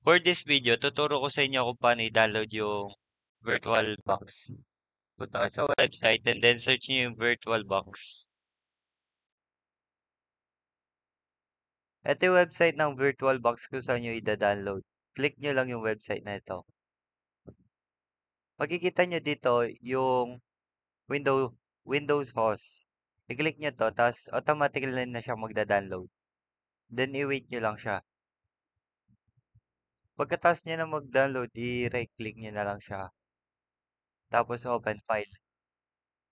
For this video, tuturo ko sa inyo kung paano i-download yung VirtualBox. Punta kayo sa website and then search nyo yung VirtualBox. Ito yung website ng VirtualBox kung saan nyo i-download. Click nyo lang yung website na ito. Makikita nyo dito yung Windows host. I-click nyo to, tapos automatically na siya magda-download. Then i-wait nyo lang siya. Pagkatapos niya na mag-download, i-right click nyo na lang siya. Tapos open file.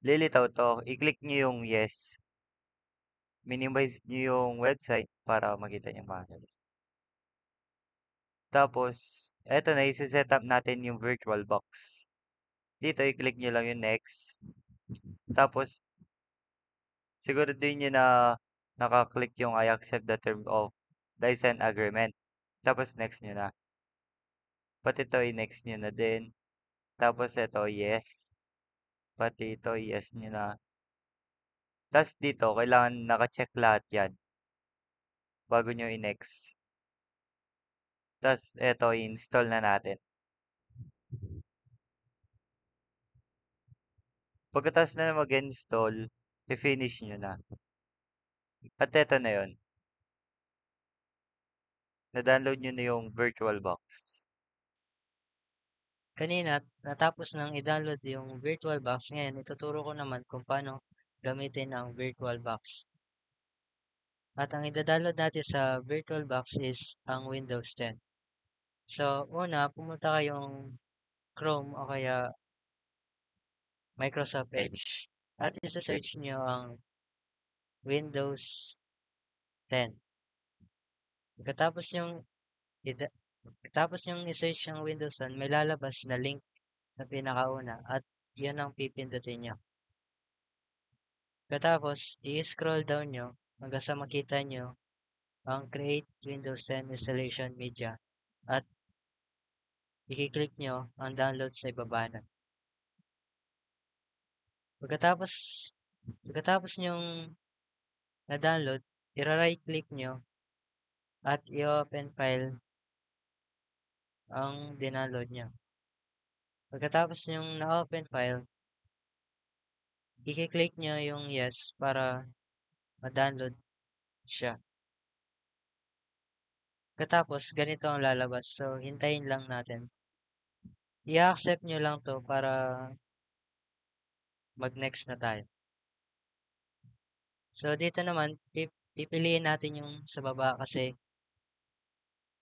Lilitaw to, i-click nyo yung yes. Minimize nyo yung website para makita nyo maayos. Tapos, eto na, isi-set up natin yung VirtualBox. Dito, i-click nyo lang yung next. Tapos, siguro din nyo na naka-click yung I accept the term of license agreement. Tapos, next nyo na. Pati ito, i-next nyo na din. Tapos, ito, yes. Pati ito, yes nyo na. Tapos, dito, kailangan naka-check lahat yan bago nyo i-next. Tapos, ito, i-install na natin. Pagkatapos na mag-install, i-finish nyo na. At ito na yun. Na-download nyo na yung VirtualBox. Kanina, natapos nang i-download yung VirtualBox. Ngayon, ituturo ko naman kung paano gamitin ang VirtualBox. At ang i-download natin sa VirtualBox is ang Windows 10. So, una, pumunta kayong Chrome o kaya Microsoft Edge. At isa-search nyo ang Windows 10. Pagkatapos yung i-search ang Windows 10, may lalabas na link na pinakauna at yun ang pipindutin nyo. Pagkatapos, i-scroll down nyo hanggang sa makita nyo ang Create Windows 10 Installation Media at i-click nyo ang download sa ibaba na. Pagkatapos nyong na-download, i-right click nyo at i-open file ang dinownload nyo. Pagkatapos nyong na-open file, i-click nyo yung yes para ma-download siya. Pagkatapos, ganito ang lalabas. So, hintayin lang natin. I-accept nyo lang to para mag-next na tayo. So, dito naman, pipiliin natin yung sa baba kasi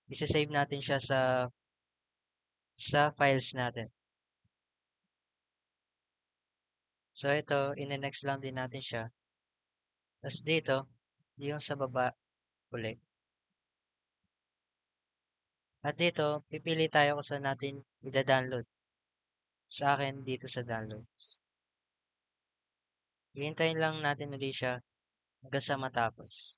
isa-save natin siya sa files natin. So, ito, ine-next lang din natin siya. Tapos dito, yung sa baba ulit. At dito, pipili tayo kung saan natin i-download. Sa akin, dito sa downloads. Hihintayin lang natin ulit siya hanggang sa matapos.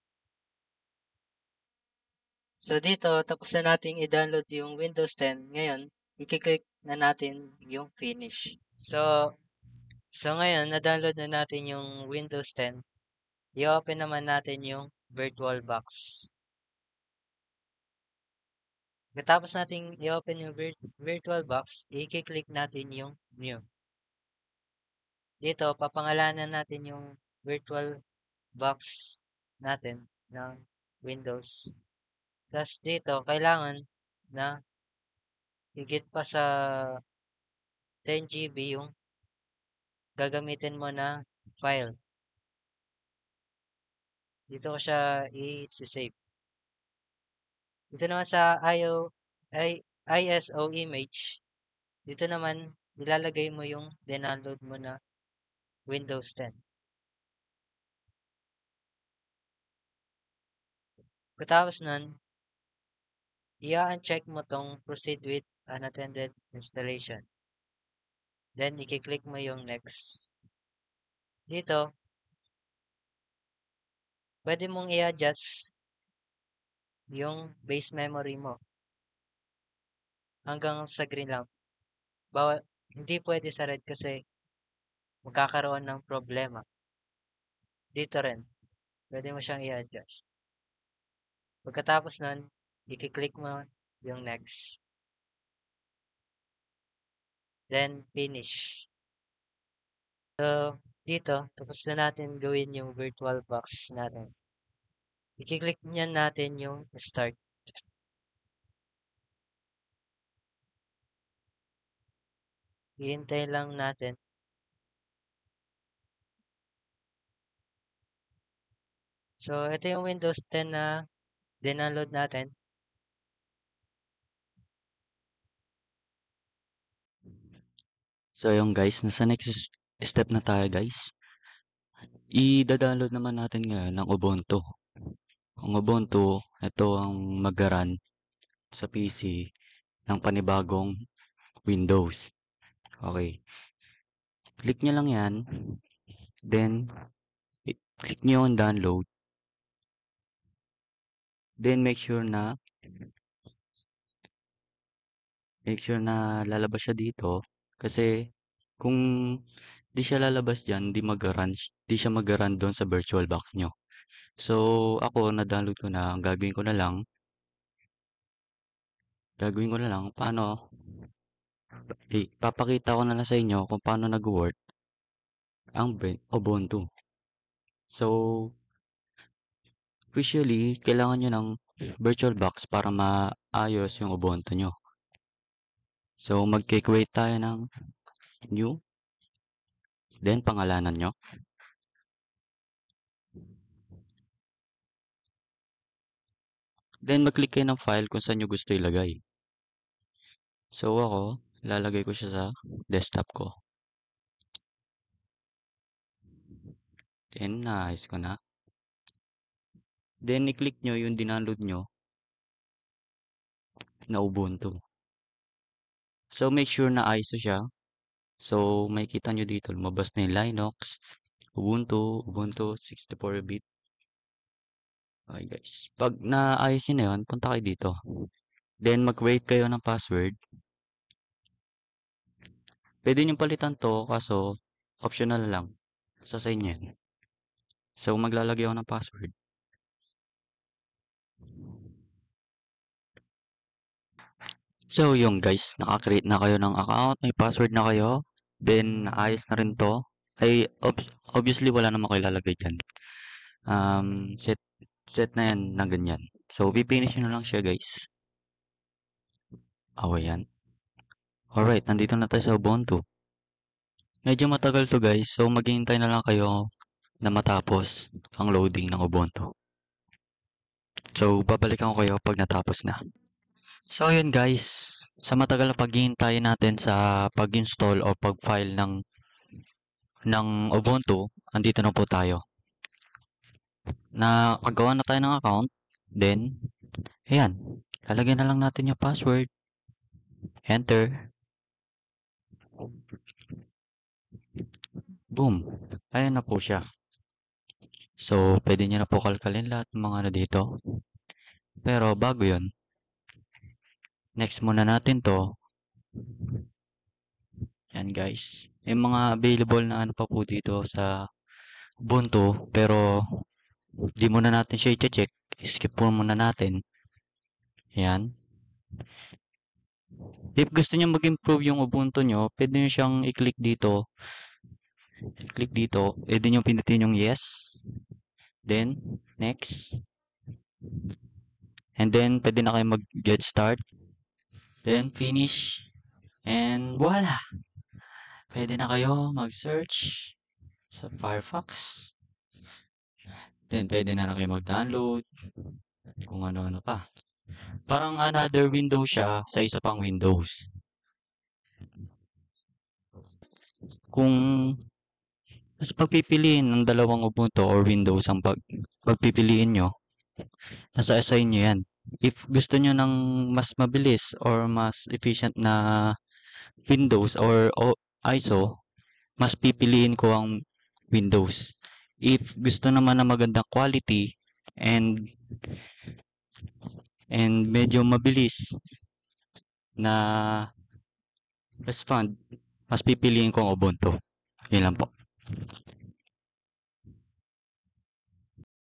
So, dito, tapos na natin i-download yung Windows 10. Ngayon, i-click na natin yung finish. So ngayon, na-download na natin yung Windows 10. I-open naman natin yung VirtualBox. Katapos natin i-open yung VirtualBox, i-click natin yung New. Dito, papangalanan natin yung VirtualBox natin ng Windows. Tapos dito, kailangan na higit pa sa 10 GB yung gagamitin mo na file. Dito ko siya i-save. Dito naman sa ISO image, dito naman ilalagay mo yung download mo na Windows 10. Pagkatapos nun, i-uncheck mo tong proceed with unattended installation. Then, i-click mo yung next. Dito, pwede mong i-adjust yung base memory mo hanggang sa green lang. Hindi pwede sa red kasi magkakaroon ng problema. Dito rin, pwede mo siyang i-adjust. Pagkatapos nun, i-click mo yung next. Then, finish. So, dito, tapos na natin gawin yung VirtualBox natin. I-click niyan natin yung start. Hihintay lang natin. So, ito yung Windows 10 na dinaload natin. So yung guys, nasa next step na tayo guys. I-download naman natin ngayon ng Ubuntu. Ang Ubuntu, ito ang mag-run sa PC ng panibagong Windows. Okay. Click nyo lang yan. Then, click nyo on download. Then, make sure na lalabas siya dito. Kasi, kung di siya lalabas dyan, di siya mag-run doon sa VirtualBox nyo. So, ako, na-download ko na. Ang gagawin ko na lang, paano, papakita ko na lang sa inyo kung paano nag-work ang Ubuntu. So, usually, kailangan nyo ng VirtualBox para maayos yung Ubuntu nyo. So, mag-create tayo ng new, then pangalanan nyo. Then, mag-click kayo ng file kung saan nyo gusto ilagay. So, ako, lalagay ko siya sa desktop ko. Then, naayos ko na. Then, i-click nyo yung dinaload nyo na Ubuntu. So, make sure na ISO siya. So, makikita nyo dito, lumabas na yung Linux, Ubuntu 64-bit. Okay guys. Pag naayos nyo na yun, punta kayo dito. Then, mag-create kayo ng password. Pwede nyo palitan to, kaso optional lang. Sa inyo yan. So, maglalagay ako ng password. So, yung guys, naka-create na kayo ng account, may password na kayo. Then, naayos na rin to. Ay, obviously, wala naman kayo lalagay dyan. Set na yan na ganyan. So, pipinish nyo lang siya, guys. Yan. Alright, nandito na tayo sa Ubuntu. Medyo matagal to, guys. So, maghihintay na lang kayo na matapos ang loading ng Ubuntu. So, babalikan ko kayo pag natapos na. So, yun guys. Sa matagal na paghihintay natin sa pag-install o pag-file ng Ubuntu, andito na po tayo. Nakagawa na tayo ng account. Then, ayan. Lalagyan na lang natin yung password. Enter. Boom. Ayan na po siya. So, pwede nyo na po kalkalin lahat ng mga ano dito. Pero, bago yun, next muna natin to. Yan guys. May mga available na ano pa po dito sa Ubuntu. Pero, di muna natin siya i-check. Skip po muna natin. Yan. If gusto nyo mag-improve yung Ubuntu nyo, pwede nyo siyang i-click dito. Pwede nyo pindutin yung yes. Then, next. And then, pwede na kayo mag-get start. Then, finish. And, voila! Pwede na kayo mag-search sa Firefox. Then, pwede na kayo mag-download. Kung ano-ano pa. Parang another window siya sa isa pang Windows. Kung mas pagpipiliin ng dalawang Ubuntu or Windows ang pagpipiliin nyo, nasa sa inyo yan. If gusto nyo ng mas mabilis or mas efficient na Windows or ISO, mas pipiliin ko ang Windows. If gusto naman na magandang quality and medyo mabilis na respond, mas pipiliin ko ang Ubuntu. Yun lang po.